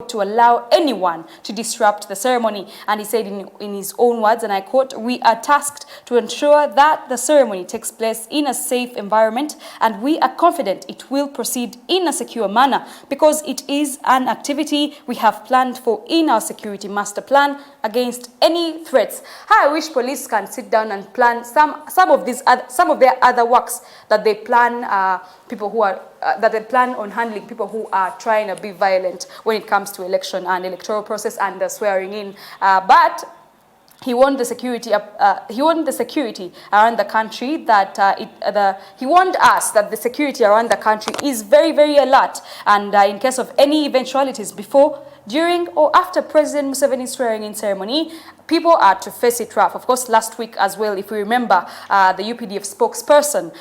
to allow anyone to disrupt the ceremony. And he said in his own words, and I quote, "We are tasked to ensure that the ceremony takes place in a safe environment, and we are confident it will proceed in a secure manner because it is an activity we have planned for in our security master plan against any threats." I wish police can sit down and plan some of their other works that they plan people who are that they plan on handling people who are trying to be violent when it comes to election and electoral process and the swearing in. But he warned the security. He warned the security around the country that he warned us that the security around the country is very, very alert, and in case of any eventualities before, during, or after President Museveni's swearing-in ceremony, people are to face it rough. Of course, last week as well, if we remember, the UPDF spokesperson,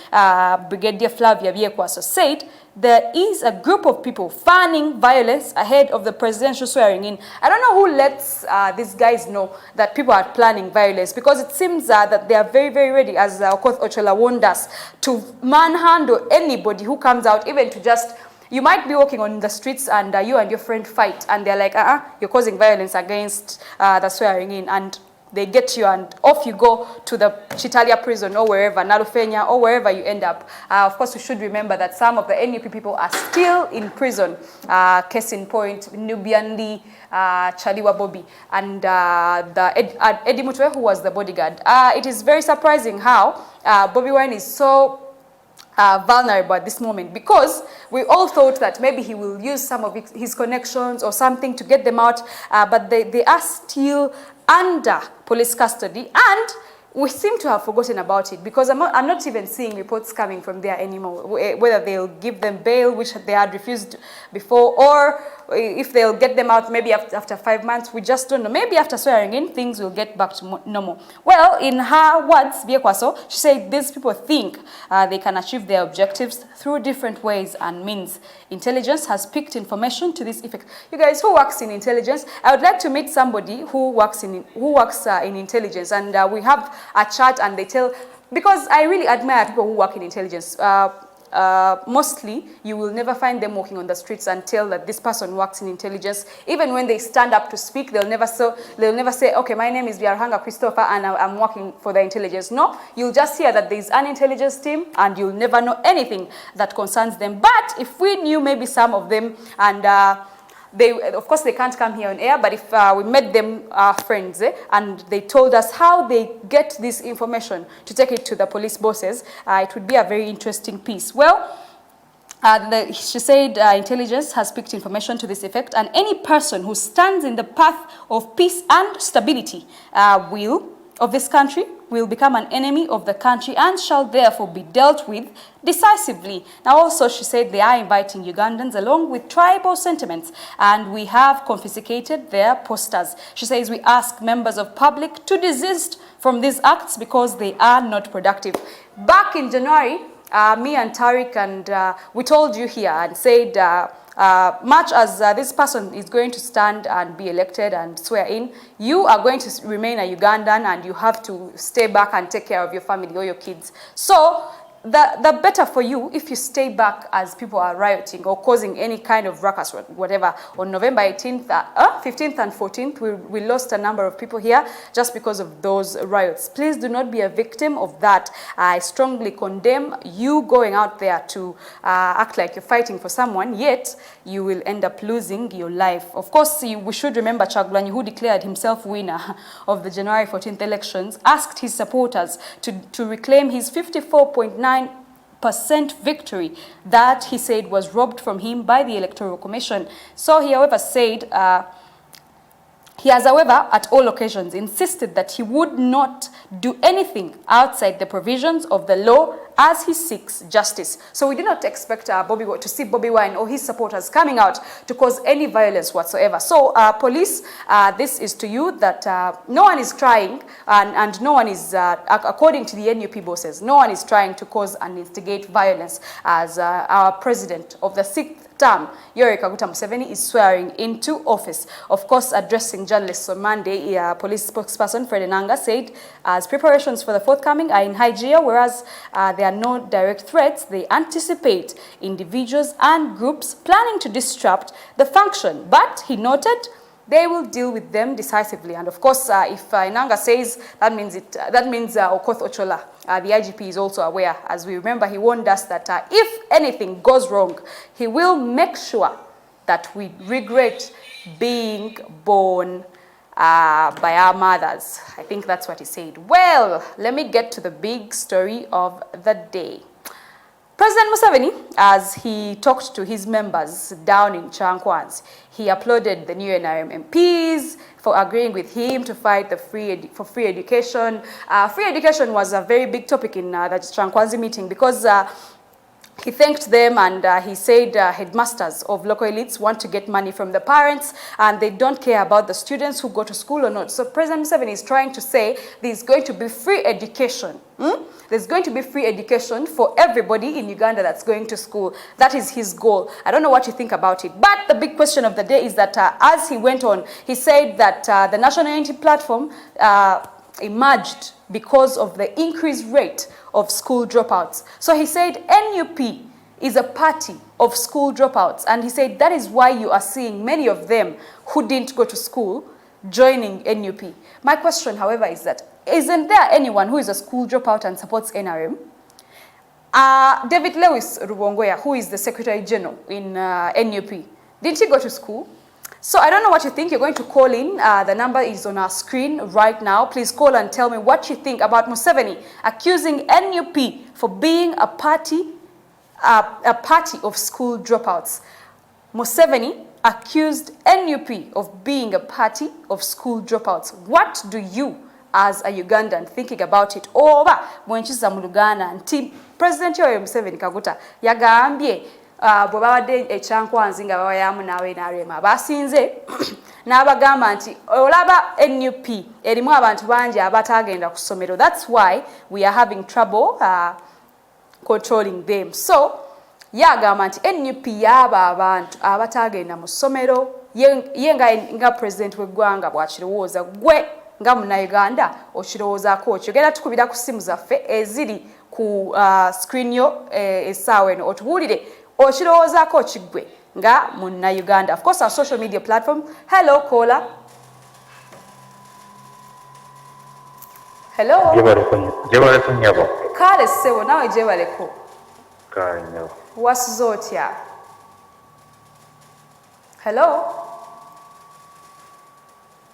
Brigadier Flavia Byekwaso, said there is a group of people fanning violence ahead of the presidential swearing-in. I don't know who lets these guys know that people are planning violence, because it seems that they are very, very ready, as Okoth Ochola warned us, to manhandle anybody who comes out, even to just... You might be walking on the streets and you and your friend fight, and they're like, you're causing violence against the swearing in, and they get you and off you go to the Chitalia prison or wherever, Nalufenya, or wherever you end up. Of course, we should remember that some of the NUP people are still in prison. Case in point, Nubian Lee, Chaliwa Bobby, and Eddie Mutwe, who was the bodyguard. It is very surprising how Bobby Wine is so vulnerable at this moment, because we all thought that maybe he will use some of his connections or something to get them out, but they are still under police custody, and we seem to have forgotten about it, because I'm not even seeing reports coming from there anymore, whether they'll give them bail, which they had refused before, or if they'll get them out maybe after 5 months. We just don't know. Maybe after swearing in, things will get back to normal. Well, in her words, Byekwaso, she said these people think they can achieve their objectives through different ways and means. Intelligence has picked information to this effect. You guys, who works in intelligence? I would like to meet somebody who works in intelligence, and we have a chat, and they tell, because I really admire people who work in intelligence. Mostly, you will never find them walking on the streets and tell that this person works in intelligence. Even when they stand up to speak, they'll never say, okay, my name is Biarhanga Christopher and I'm working for the intelligence. No, you'll just hear that there's an intelligence team, and you'll never know anything that concerns them. But if we knew maybe some of them, and of course, they can't come here on air, but if we met them, friends, and they told us how they get this information to take it to the police bosses, it would be a very interesting piece. Well, she said intelligence has picked information to this effect, and any person who stands in the path of peace and stability of this country will become an enemy of the country and shall therefore be dealt with decisively. Now also, she said they are inviting Ugandans along with tribal sentiments, and we have confiscated their posters. She says we ask members of public to desist from these acts because they are not productive. Back in January, me and Tariq, and we told you here and said, much as this person is going to stand and be elected and swear in, you are going to remain a Ugandan, and you have to stay back and take care of your family or your kids. So the better for you if you stay back as people are rioting or causing any kind of ruckus or whatever. On November 18th, 15th and 14th, we lost a number of people here just because of those riots. Please do not be a victim of that. I strongly condemn you going out there to act like you're fighting for someone, yet you will end up losing your life. Of course, we should remember Chagulanyi, who declared himself winner of the January 14th elections, asked his supporters to reclaim his 54.9% victory that he said was robbed from him by the Electoral Commission. So he, however, said he has, however, at all occasions insisted that he would not do anything outside the provisions of the law as he seeks justice. So we do not expect to see Bobby Wine or his supporters coming out to cause any violence whatsoever. So police, this is to you, that no one is trying, and no one is, according to the NUP bosses, no one is trying to cause and instigate violence, as our president of the 6th term, Yoweri Kaguta Museveni is swearing into office. Of course, addressing journalists on Monday, police spokesperson Fred Enanga said as preparations for the forthcoming are in high gear, whereas there are no direct threats, they anticipate individuals and groups planning to disrupt the function. But he noted they will deal with them decisively. And of course, if Enanga says, that means Okoth Ochola, the IGP, is also aware. As we remember, he warned us that if anything goes wrong, he will make sure that we regret being born by our mothers. I think that's what he said. Well, let me get to the big story of the day. President Museveni, as he talked to his members down in Chankwanzi, he applauded the new NRM MPs for agreeing with him to fight for free education. Free education was a very big topic in the Chankwanzi meeting because he thanked them and he said headmasters of local elites want to get money from the parents and they don't care about the students who go to school or not. So President Museveni is trying to say there's going to be free education. There's going to be free education for everybody in Uganda that's going to school. That is his goal. I don't know what you think about it. But the big question of the day is that as he went on, he said that the National Unity Platform emerged because of the increased rate of school dropouts. So he said NUP is a party of school dropouts. And he said that is why you are seeing many of them who didn't go to school joining NUP. My question, however, is that isn't there anyone who is a school dropout and supports NRM? David Lewis Rubongoya, who is the Secretary General in NUP, didn't he go to school? So I don't know what you think. You're going to call in. The number is on our screen right now. Please call and tell me what you think about Museveni accusing NUP for being a party of school dropouts. Museveni accused NUP of being a party of school dropouts. What do you, as a Ugandan, thinking about it? Oba mwenchiza mu Luganda nti President Yoweri Museveni Kaguta yagambye bwe babadde echankwanzi nga bawayamu nawe NRM basinze n'abagamba nti olaba NUP erimu abantu bangi abatagenda ku ssomero. That's why we are having trouble controlling them. So yagamba nti NUP yaba abantu abatagenda mu ssomero ye nga president w'eggwanga bw'akirowooza gwe nga munnayuganda okirowoozaako okyogera tukubira ku ssimu zaffe eziri ku screen yo essaawa eno otubuulire okirowoozaako kiggwe nga munnayuganda. Of course, our social media platform. Hello, caller. Hello. Jebaleko nyabo. Kale ssebo nawe jebaleko. Kale nyabo. Wasuze otya? Hello.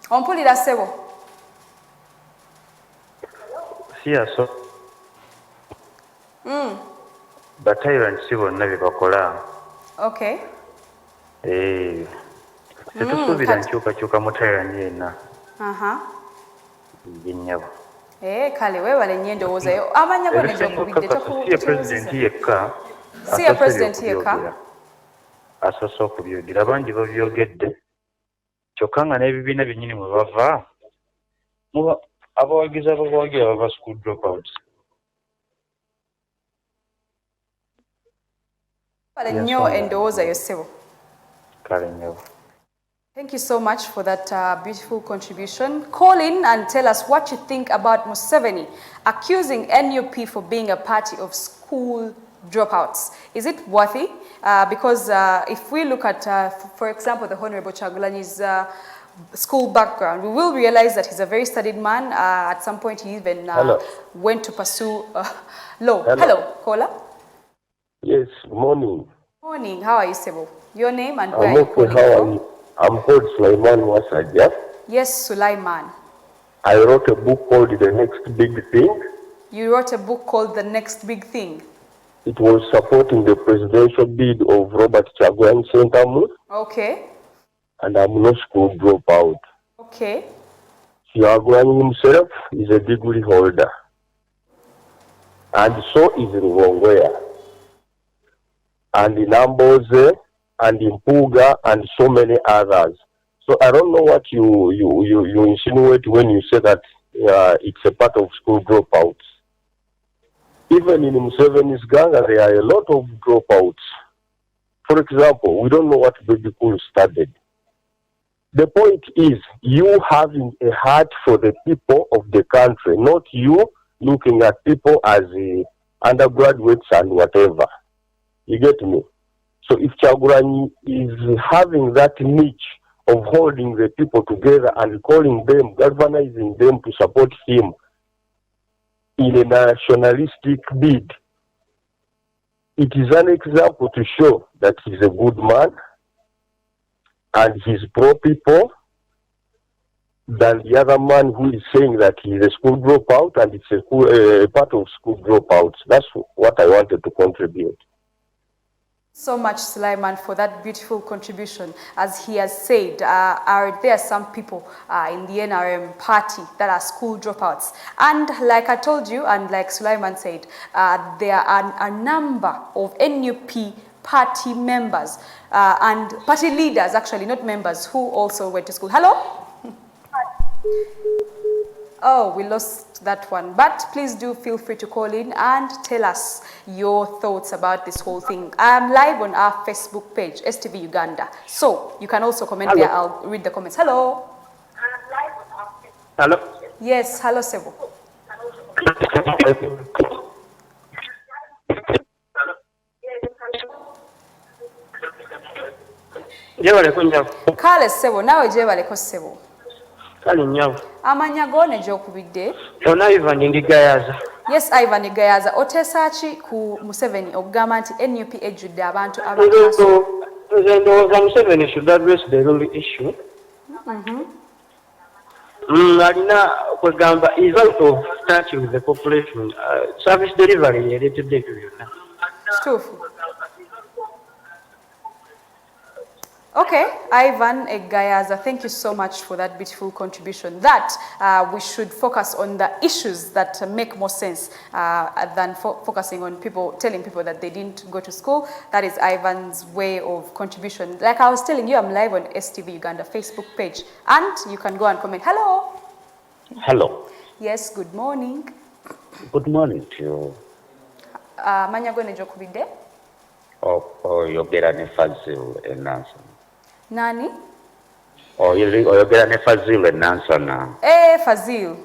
Ompulira ssebo? Siyaso. Batayirani si bonna bye bakola. Okay. Tetusuubira nkyukakyuka mutayirani yenna. Yennyabo. Kale weebale nnyo endowooza yo. Amanya go ne gy'okubidde si ye pulezidenti yekka. Si ye pulezidenti yekka. Asoose okubyogera bangi babyogedde. Kyokka nga n'ebibiina byennyini mwe bava abawagizi abawagira bava school dropouts. Thank you so much for that beautiful contribution. Call in and tell us what you think about Museveni accusing NUP for being a party of school dropouts. Is it worthy? Because if we look at, for example, the Honorable Chagulanyi's school background, we will realize that he's a very studied man. At some point, he even went to pursue law. Hello, caller. Yes, morning. Morning. How are you, Sebo? Your name and where are you calling from? I'm called Sulaiman Wasaja. Yes, Sulaiman. I wrote a book called The Next Big Thing. You wrote a book called The Next Big Thing. It was supporting the presidential bid of Robert Chagulanyi Sentamu. Okay. And I'm no school dropout. Okay. Chagulanyi himself is a degree holder. And so is Rwongwea. And in Amboze, and in Puga, and so many others. So I don't know what you insinuate when you say that it's a part of school dropouts. Even in Museveni's gang, there are a lot of dropouts. For example, we don't know what Baby Cool started. The point is you having a heart for the people of the country, not you looking at people as undergraduates and whatever. You get me? So if Kyagulanyi is having that niche of holding the people together and calling them, galvanizing them to support him in a nationalistic bid, it is an example to show that he's a good man and he's pro-people than the other man who is saying that he's a school dropout and it's a part of school dropouts. That's what I wanted to contribute. So much, Sulaiman, for that beautiful contribution. As he has said, are there some people in the NRM party that are school dropouts? And like I told you, and like Sulaiman said, there are a number of NUP party members and party leaders, actually, not members, who also went to school. Hello? Oh, we lost that one. But please do feel free to call in and tell us your thoughts about this whole thing. I'm live on our Facebook page, STV Uganda. So you can also comment there. I'll read the comments. Hello. Hello. Yes, hello, Sebo. Kale Sebo, nawe jebaleko Sebo. Kale nyawo. Amanya gone gy'okubidde? Ona Ivan Ndigayaza. Yes, Ivan Ndigayaza. Oteesa ki ku Museveni okugamba nti NUP ejjudde abantu abakyaso? Nze ndowooza Museveni should address the real issue. Alina kwegamba is out of touch with the population. Service delivery yereetedde ebyo byonna. Kituufu. Okay, Ivan Egayaza, thank you so much for that beautiful contribution. That we should focus on the issues that make more sense than focusing on people, telling people that they didn't go to school. That is Ivan's way of contribution. Like I was telling you, I'm live on STV Uganda Facebook page, and you can go and comment. Hello. Hello. Yes, good morning. Good morning to you. Manyago nejo kubide? Oyogera ne Fazil enansa. Nani? Oyogera ne Fazil enansana. Fazil.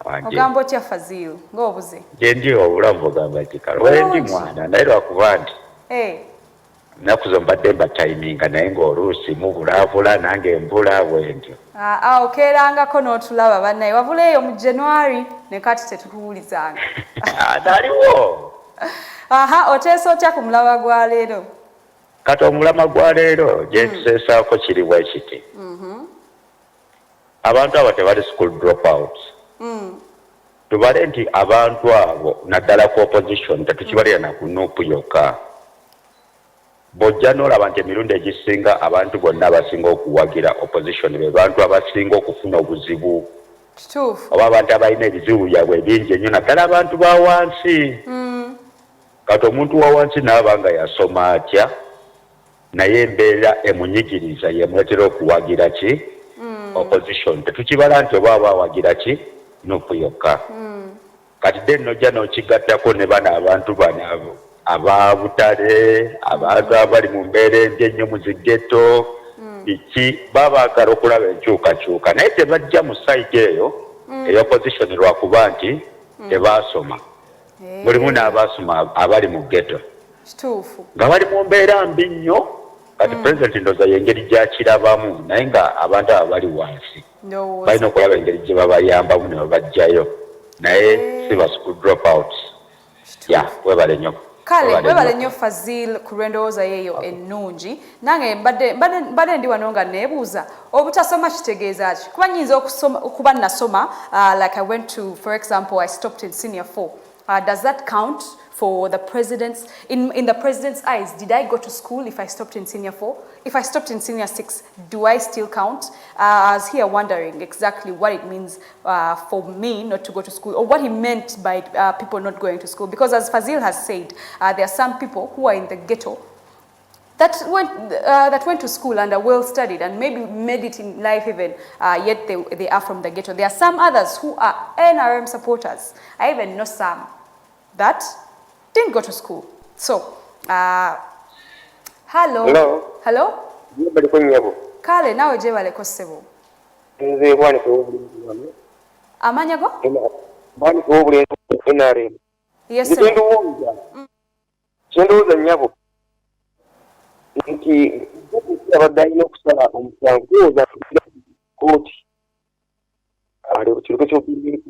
Ogambo otya Fazil? Ng'obuze. Je ndi obulamu bugamba kikalo. Wendi mwana naye lwakuba nti. Nakuzo mbadde mbatayiminga naye ng'oluusi mubulaabula nange mbula bwentyo. Okeerangako n'otulaba bannaye wabuleeyo mu January ne kati tetukuwulizanga. Naliwo. Oteesa otya ku mulaba gwa leero? Kati omulama gwa leero gye ntuseesaako kiri bwe kiti. Abantu abo tebali school dropouts. Tubale nti abantu abo naddala ku opposition tetukibalira na ku NUP yokka. Bojja n'olaba nti emirundi egisinga abantu bonna abasinga okuwagira opposition be bantu abasinga okufuna obuzibu. Kituufu. Oba abantu abalina ebizibu byabwe bingi ennyo naddala abantu ba wansi. Kati omuntu wa wansi n'aba nga yasoma atya naye embeera emunyigiriza yemuletera okuwagira ki opposition. Tetukibala nti oba awagira ki NUP yokka. Kati dde nojja n'okigattako ne bano abantu bano ababutale abantu abali mu mbeera embi ennyo mu zigeto biki babaagala okulaba enkyukakyuka naye tebajja mu sayidi eyo ey'opposition lwakuba nti tebaasoma. Mulimu n'abaasoma abali mu ghetto. Kituufu. Nga bali mu mbeera mbi nnyo kati pulezidenti ndowooza y'engeri gy'akirabamu naye nga abantu abo bali wansi balina okulaba engeri gye babayambamu ne babajjayo naye si ba school dropouts. Webale nnyo. Kale webale nnyo Fazil ku lw'endowooza yeeyo ennungi. Nange mbadde ndi wano nga neebuuza obutasoma kitegeeza ki? Kuba nnyinza okuba nasoma, like I went to, for example, I stopped in senior 4. Does that count for the president's, in the president's eyes? Did I go to school if I stopped in senior 4? If I stopped in senior 6, do I still count? I was here wondering exactly what it means for me not to go to school, or what he meant by people not going to school. Because as Fazil has said, there are some people who are in the ghetto that went to school and are well studied and maybe made it in life even, yet they are from the ghetto. There are some others who are NRM supporters. I even know some that didn't go to school. So Hello. Hello. Hello. Bali konyabo. Kale nawe je baleko ssebo. Nze bwani ko obuli. Amanya go? Bwani ko obuli NRM. Yes. Sendo nyabo. Nti abadde okusala omusango za kooti. Ali kiruko ky'okubiri.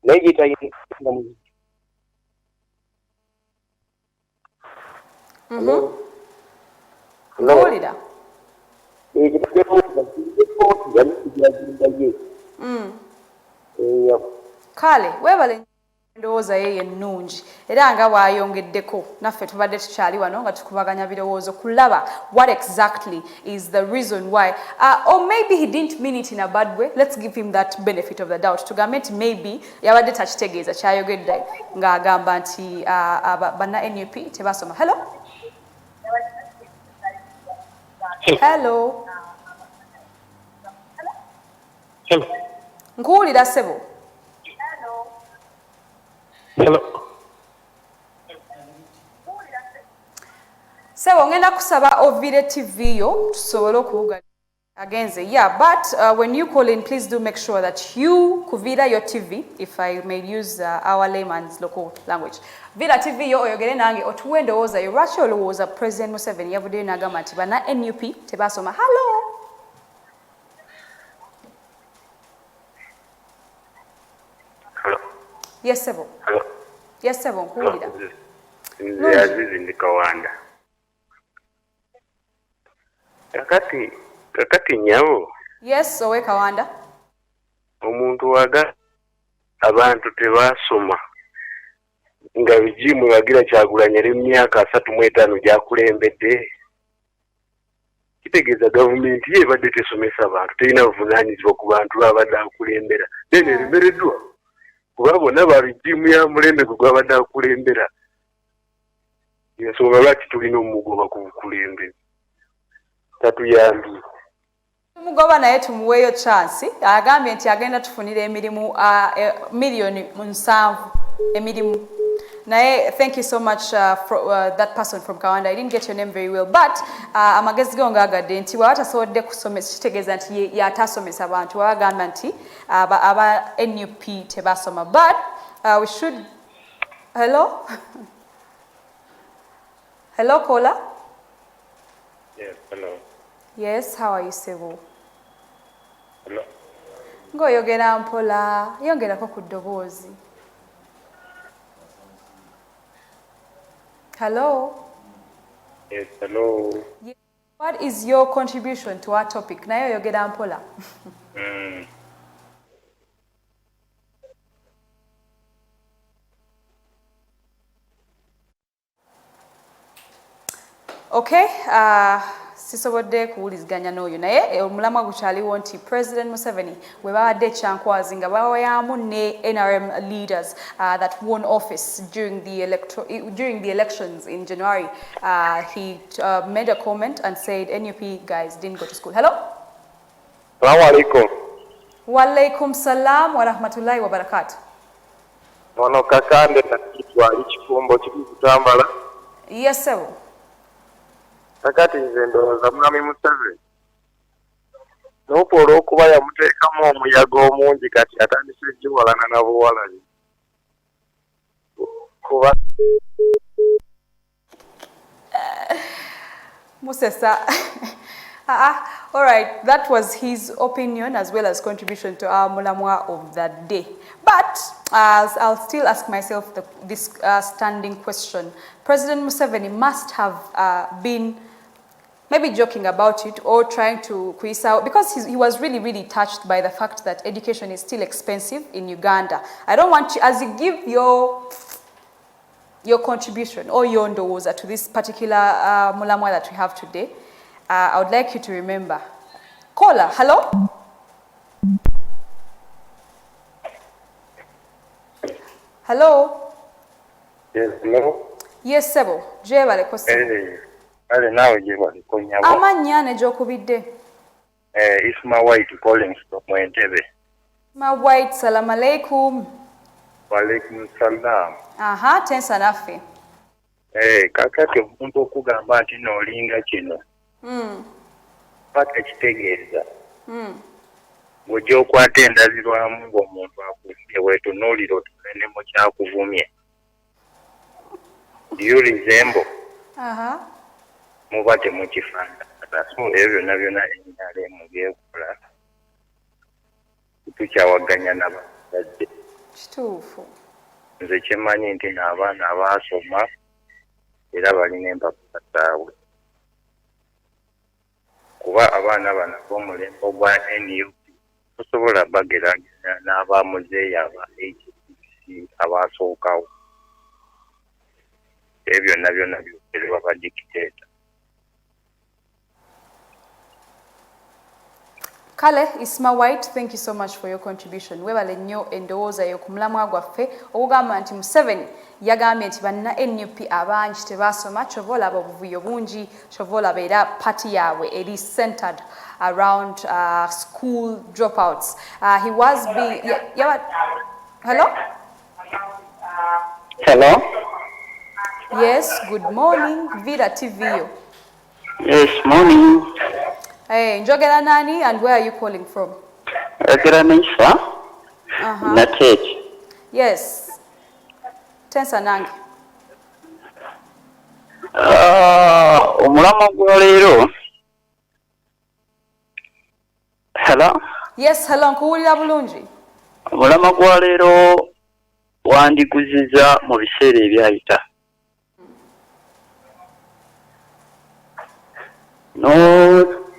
Naye gitayi mu. Florida. Kale webale ndowooza ye ennungi era nga bw'ayongeddeko naffe tubadde tukyali wano nga tukubaganya birowoozo kulaba what exactly is the reason why or maybe he didn't mean it in a bad way. Let's give him that benefit of the doubt tugambe nti maybe yabadde takitegeeza kyayogedde ng'agamba nti banna NUP tebasoma. Hello. Hello. Hello. Nkuwulira ssebo. Hello. Ssebo ngenda kusaba ovire TV yo tusobole okuwuga agenze. Yeah, but when you call in, please do make sure that you kuvira your TV, if I may use our layman's local language. Vira TV yo oyogere nange otuwe ndowooza yo lwaki olowooza President Museveni yavuddeyo n'agamba nti banna NUP tebasoma. Hello. Hello. Yes, Sebo. Hello. Yes, Sebo, nkuwulira. Nze Azizi ndi Kawanda. Kakati nyabo. Yes, owe Kawanda. Omuntu waga abantu tebasoma. Nga bijimu bagira Kyagulanyi emyaka 35 gyakulembedde. Kitegeeza gavumenti ye badde tesomesa abantu terina buvunaanyizibwa ku bantu abadde akulembera. Nene eremereddwa. Kuba bonna babijimu ya mulembe gwabadde akulembera. Ensonga lwaki tulina omugoba ku bukulembeze. Tatuyambi. Tumugoba naye tumuweeyo chance. Agambye nti agenda tufunira emirimu million 7 emirimu. Naye, thank you so much for that person from Kawanda. I didn't get your name very well, but amagezi go ngagadde nti watasobodde kusomesa kitegeeza nti yatasomesa abantu wagamba nti aba NUP tebasoma. But we should. Hello. Hello, caller. Yes, hello. Yes, how are you, Sebo? Hello. Ngoyogera mpola, yongerako ku ddoboozi. Hello. Yes, hello. Yes. What is your contribution to our topic? Nayo yogera mpola. Okay, sisobodde kuwuliziganya n'oyo naye omulamwa gukyaliwo nti President Museveni we babadde ekyankwazi nga bawayamu ne NRM leaders that won office during the elections in January. He made a comment and said NUP guys didn't go to school. Hello? Assalamu alaikum. Wa alaikum salam wa rahmatullahi wa barakatuh. Ono kakande nakitwa ekifumbo kiri kutambala. Yes, sir. Kakati nze ndowooza mwami Museveni n'opo olw'okuba yamuteekamu omuyaga omungi kati atandise egiwalana n'abuwalani kuba Musesa. All right, that was his opinion as well as contribution to our mulamwa of that day. But I'll still ask myself this standing question. President Museveni must have been maybe joking about it or trying to quiz out, because he was really, really touched by the fact that education is still expensive in Uganda. I don't want you, as you give your contribution or your ndowooza to this particular mulamwa that we have today, I would like you to remember. Caller, hello? Hello? Yes, hello? Yes, Sebo. Jebale kosi. Ale nawe jebale konyabo. Amannya ne gy'okubidde. Isma White calling from Entebbe. Ma White, salam alaikum. Wa alaikum salam. Aha, tensa naffe. Kakati omuntu okugamba nti n'olinga kino paka kitegeeza ng'ojja okwata endabirwamu ng'omuntu akuvumye weetunuulira otunene mu kyakuvumye. You resemble muba temukifaanana. So ebyo byonna byonna NRM byekola tukyawaganya n'abazadde. Kituufu. Nze kimanyi nti n'abaana abaasoma era balina empapula zaabwe. Kuba abaana bano b'omulembe ogwa NUP tosobola bagerageza n'abamuzeeyi aba HCC abaasookawo. Ebyo byonna byonna byogerwa ba dictator. Kale Isma White, thank you so much for your contribution. Webale nnyo endowooza yo ku mulamwa gwaffe okugamba nti Museveni yagambye nti banna NUP abangi tebaasoma kyova olaba obuvuyo bungi kyova olaba era party yaabwe eri centered around school dropouts. He was being... Hello? Hello? Yes, good morning. Vida TV yo. Yes, morning. Hey, njogera nani and where are you calling from? Njogera Nisa. Natech. Yes. Tensa nange. Omulama gwa leero. Hello? Yes, hello, nkuwulira bulungi. Omulama gwa leero wandiguziza mu biseera ebyayita.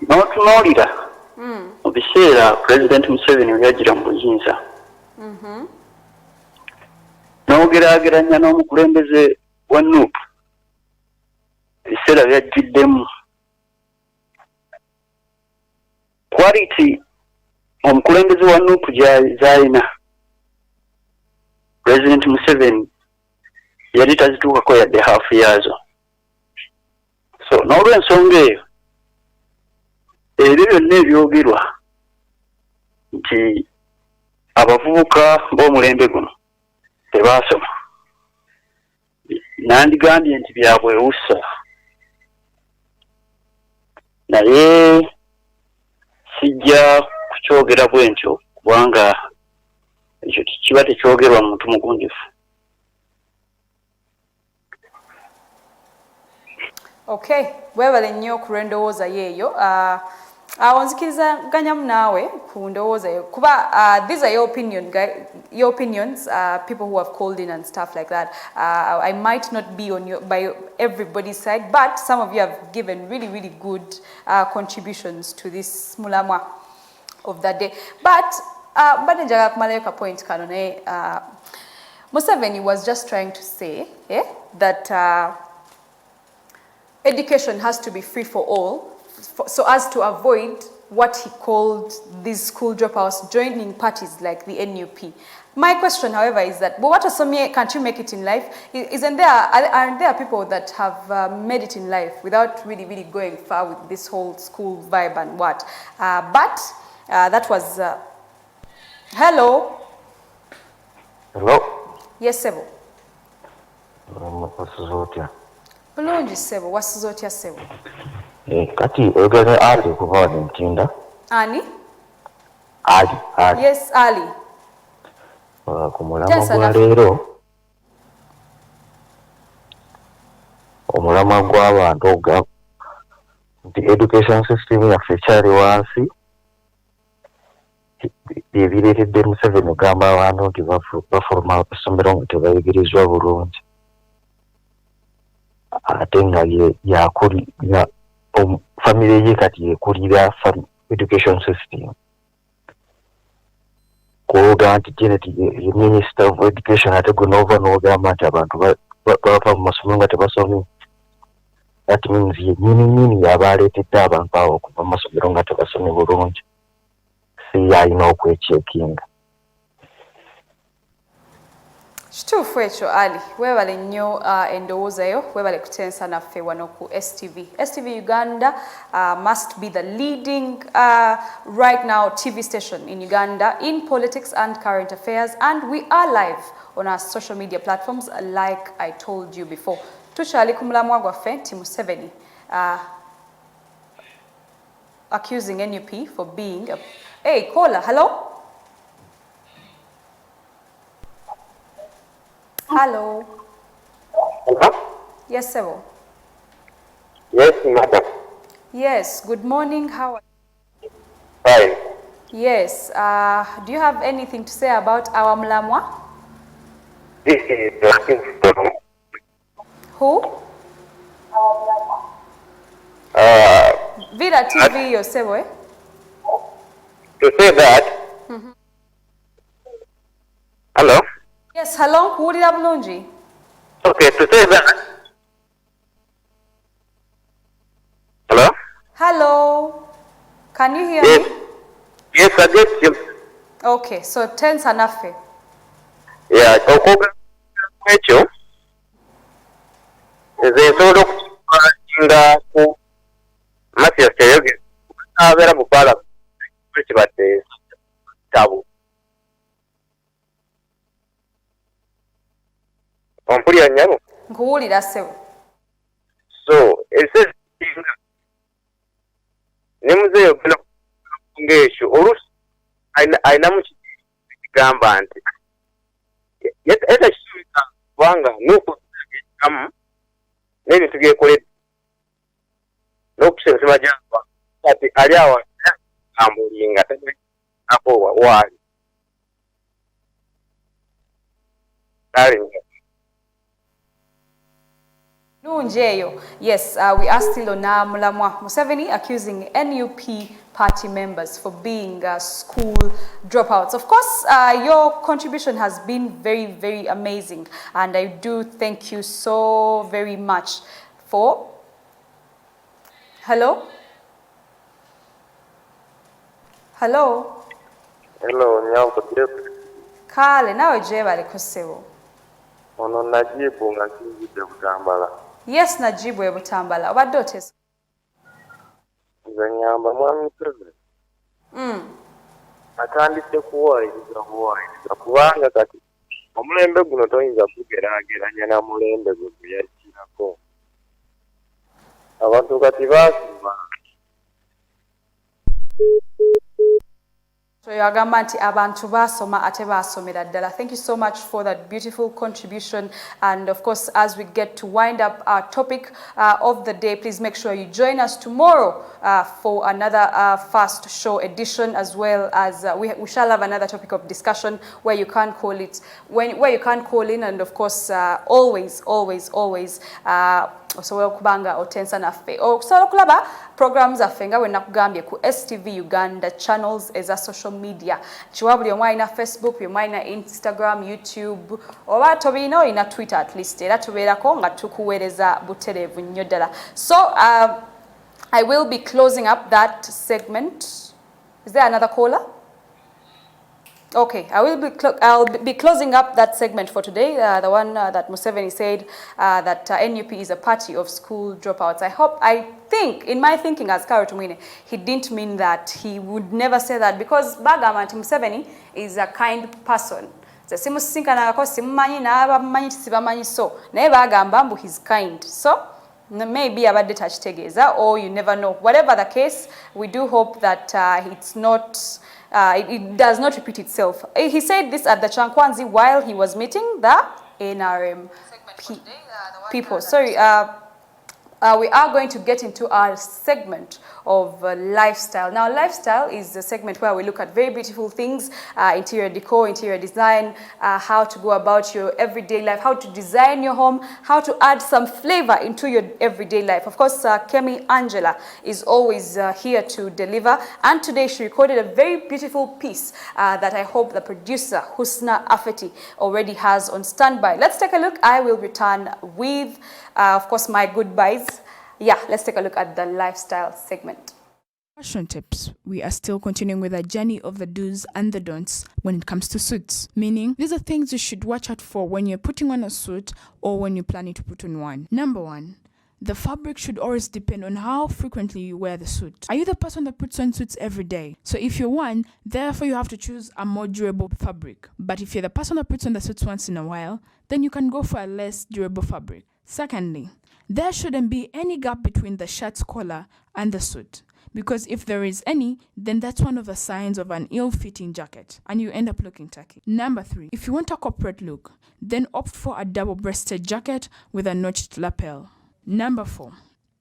N'otunuulira mu biseera President Museveni we yajjira mu buyinza n'ogeraageranya n'omukulembeze wa NUP ebiseera byajjiddemu quality omukulembeze wa NUP z'alina President Museveni yali tazituukako yadde haafu yaazo. So n'olw'ensonga eyo ebyo byonna ebyogerwa nti abavubuka b'omulembe guno tebaasoma nandigambye nti byabwewussa naye sijja kukyogera bwe ntyo kubanga ekyo kiba tekyogerwa muntu mugunjufu. Okay, webale nnyo ku lw'endowooza yeeyo. Nzikirizaganya naawe ku ndowooza yo kuba these are your opinions, people who have called in and stuff like that. I might not be on by everybody's side, but some of you have given really good contributions to this mulamwa of that day. But njagala kumalayo ka point kano naye Museveni was just trying to say that education has to be free for all, so as to avoid what he called these school dropouts joining parties like the NUP. My question, however, is that, but what are some, can't you make it in life? Aren't there people that have made it in life without really going far with this whole school vibe and what? But that was... hello? Hello? Yes, Sebo. Bulungi Sebo, wasiza otya Sebo? Kati oyogera Ali kuva wano Ntinda. Ani? Ali. Yes, Ali. Ku mulamwa gwa leero omulamwa gw'abantu oga nti education system yaffe ekyali wansi byebireetedde Museveni ogamba abantu nti bafuluma amasomero nga tebayigirizwa bulungi ate nga yakulira famire ye kati yekulira education system kuoga nti Janet ye Minister of Education ate gwe n'ova n'ogamba nti abantu bava mu masomero nga tebasomi. That means ye nyini yabaaleetedde abantu abo okuva mu masomero nga tebasomi bulungi. Si yalina okwechekinga. Kituufu ekyo Ali, weebale nnyo endowooza yo, weebale kutensa naffe wano ku STV. STV Uganda must be the leading right now TV station in Uganda in politics and current affairs, and we are live on our social media platforms like I told you before. tukyali ku mulamwa gwaffe nti Museveni accusing NUP for being a... Hey, caller, hello? Hello? Hello? Yes, sir. Yes, madam. Yes, good morning. How are you? Fine. Yes, do you have anything to say about our Mlamwa? This is Blackington. Who? Vida TV yourself, eh? To say that. Hello? Yes, hello, kuwulira bulungi. Okay, to say that. Hello? Hello, can you hear Yes. me? Yes, I get you. Okay, so tense anaffe. Yeah, okuga ekyo ezensobola okukikwanga ku Mathias Teyogere abeera mu Parliament kibadde tabu. Ompulira nnyabo? Nkuwulira ssebo. So, ekiseera ne muzeeyo ogenda ng'ekyo oluusi ayinamu kigamba nti etakisuubiza kubanga n'okukamu n'ebintu byekoledde n'okusensema gyaba kati ali awo ambulinga ako waali Yes, we are still on Mulamwa. Museveni accusing NUP party members for being school dropouts. Of course, your contribution has been very, very amazing. And I do thank you so very much for... Hello? Hello? Hello, Nyanko. Kale, nawe jebale kusewo. Ono najibu nga nsinzidde Butambala. Yes, najibu e Butambala. Obadde otesa? Nze nyamba mwami Museveni. Atandise kuwaayiriza kubanga kati omulembe guno toyinza kugeraageranya na mulembe gwe guyakirako. Abantu kati baasima. So yagamba nti abantu basoma ate basomera ddala. Thank you so much for that beautiful contribution. And of course, as we get to wind up our topic of the day, please make sure you join us tomorrow for another First Show edition, as well as we shall have another topic of discussion where you can call it, where you can call in, and of course, always osobola okubanga otensa naffe okusobola okulaba programs affe nga bwe nakugambye ku STV Uganda channels eza social media kiwa buli omu alina Facebook, buli omu alina Instagram, YouTube, oba tobirina olina Twitter at least, era tubeerako nga tukuweereza butereevu nnyo ddala. So I will be closing up that segment. Is there another caller? Okay, I'll be closing up that segment for today, the one that Museveni said that NUP is a party of school dropouts. I think, in my thinking as Karo Tumwine, he didn't mean that. He would never say that because Bagama Museveni is a kind person. So, he's kind. So, maybe abadde takitegeeza, or you never know. Whatever the case, we do hope that it's not... it does not repeat itself. He said this at the Chankwanzi while he was meeting the NRM people. Sorry, we are going to get into our segment of lifestyle. Now, lifestyle is a segment where we look at very beautiful things, interior decor, interior design, how to go about your everyday life, how to design your home, how to add some flavor into your everyday life. Of course, Kemi Angela is always here to deliver, and today she recorded a very beautiful piece that I hope the producer, Husna Afeti, already has on standby. Let's take a look. I will return with, of course, my goodbyes. Yeah, let's take a look at the lifestyle segment. Fashion tips. We are still continuing with our journey of the do's and the don'ts when it comes to suits. Meaning, these are things you should watch out for when you're putting on a suit or when you're planning to put on one. Number one, the fabric should always depend on how frequently you wear the suit. Are you the person that puts on suits every day? So if you're one, therefore you have to choose a more durable fabric. But if you're the person that puts on the suits once in a while, then you can go for a less durable fabric. Secondly, there shouldn't be any gap between the shirt's collar and the suit, because if there is any, then that's one of the signs of an ill-fitting jacket, and you end up looking tacky. Number 3, if you want a corporate look, then opt for a double-breasted jacket with a notched lapel. Number 4,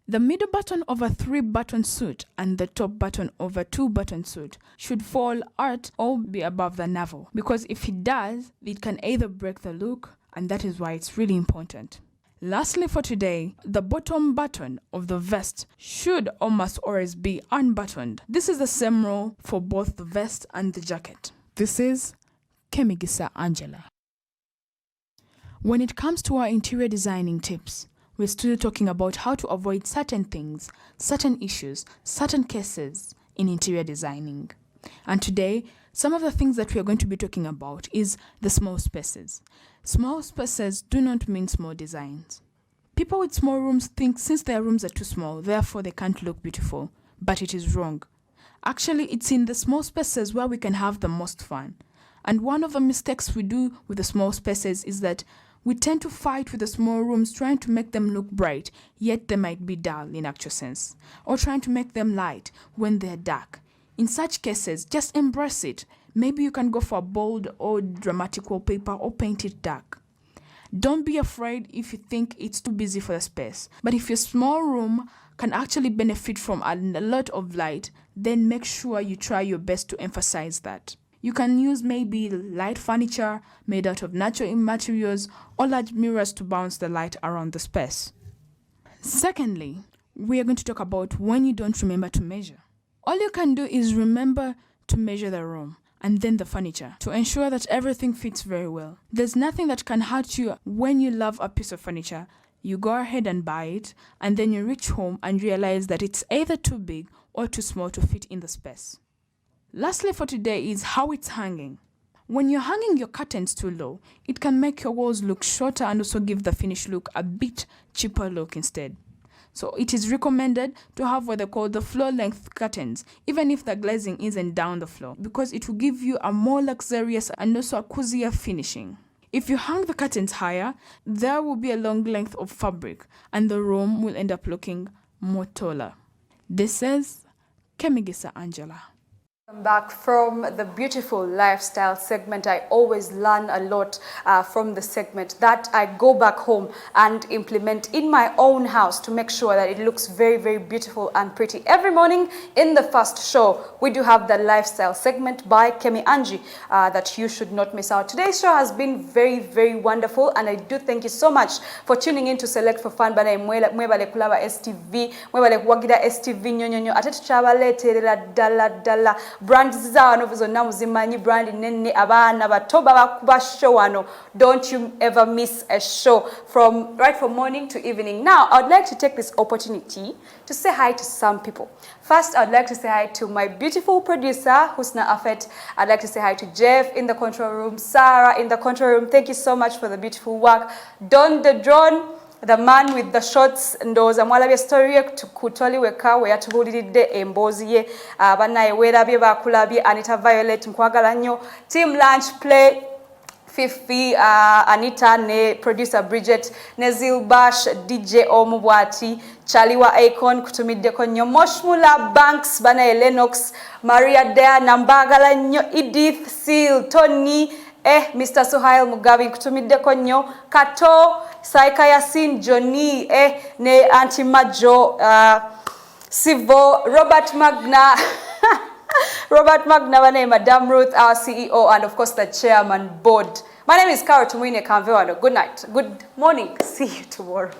the middle button of a 3-button suit and the top button of a 2-button suit should fall at or be above the navel, because if it does, it can either break the look, and that is why it's really important. Lastly for today, the bottom button of the vest should or must always be unbuttoned. This is the same rule for both the vest and the jacket. This is Kemigisa Angela. When it comes to our interior designing tips, we're still talking about how to avoid certain things, certain issues, certain cases in interior designing. And today, some of the things that we are going to be talking about is the small spaces. Small spaces do not mean small designs. People with small rooms think since their rooms are too small, therefore they can't look beautiful. But it is wrong. Actually, it's in the small spaces where we can have the most fun. And one of the mistakes we do with the small spaces is that we tend to fight with the small rooms trying to make them look bright, yet they might be dull in actual sense. Or trying to make them light when they're dark. In such cases, just embrace it. Maybe you can go for a bold or dramatic wallpaper or paint it dark. Don't be afraid if you think it's too busy for the space. But if your small room can actually benefit from a lot of light, then make sure you try your best to emphasize that. You can use maybe light furniture made out of natural materials or large mirrors to bounce the light around the space. Secondly, we are going to talk about when you don't remember to measure. All you can do is remember to measure the room and then the furniture to ensure that everything fits very well. There's nothing that can hurt you when you love a piece of furniture. You go ahead and buy it, and then you reach home and realize that it's either too big or too small to fit in the space. Lastly for today is how it's hanging. When you're hanging your curtains too low, it can make your walls look shorter and also give the finished look a bit cheaper look instead. So it is recommended to have what they call the floor length curtains, even if the glazing isn't down the floor, because it will give you a more luxurious and also a cozier finishing. If you hang the curtains higher, there will be a long length of fabric and the room will end up looking more taller. This is Kemigisa Angela. Back from the beautiful lifestyle segment. I always learn a lot from the segment that I go back home and implement in my own house to make sure that it looks very, very beautiful and pretty. Every morning in the first show, we do have the lifestyle segment by Kemi Angie that you should not miss out. Today's show has been very, very wonderful, and I do thank you so much for tuning in to Select for Fun. Bana mwebale kulaba STV, mwebale kuwagira STV nyonyonyo, ate tukyabaleeterera ddala brand zano zonna muzimanyi brand nenne abaana bato babakuba show wano. Don't you ever miss a show from morning to evening. Now, I would like to take this opportunity to say hi to some people. First, I would like to say hi to my beautiful producer, Husna Afet. I'd like to say hi to Jeff in the control room, Sarah in the control room. Thank you so much for the beautiful work. Don the drone, the man with the shots, ndoza mwalabye story kutoli weka we yatubulidde embozi ye banaye werabye bakulabye Anita Violet nkwagala nnyo team lunch play Fifi Anita ne producer Bridget ne Zilbash DJ Omubwati Chaliwa Icon kutumiddeko nnyo Moshmula Banks banaye Lennox Maria Dea Nambagala nnyo Edith Seal Tony Mr. Suhail Mugabi kutumiddeko nnyo Kato Saika Yasin Johnny ne Auntie Majo Sivo Robert Magna Robert Magna bane Madam Ruth, our CEO, and of course the chairman board. My name is Carol Tumwine Kamvewano. Good night. Good morning. See you tomorrow.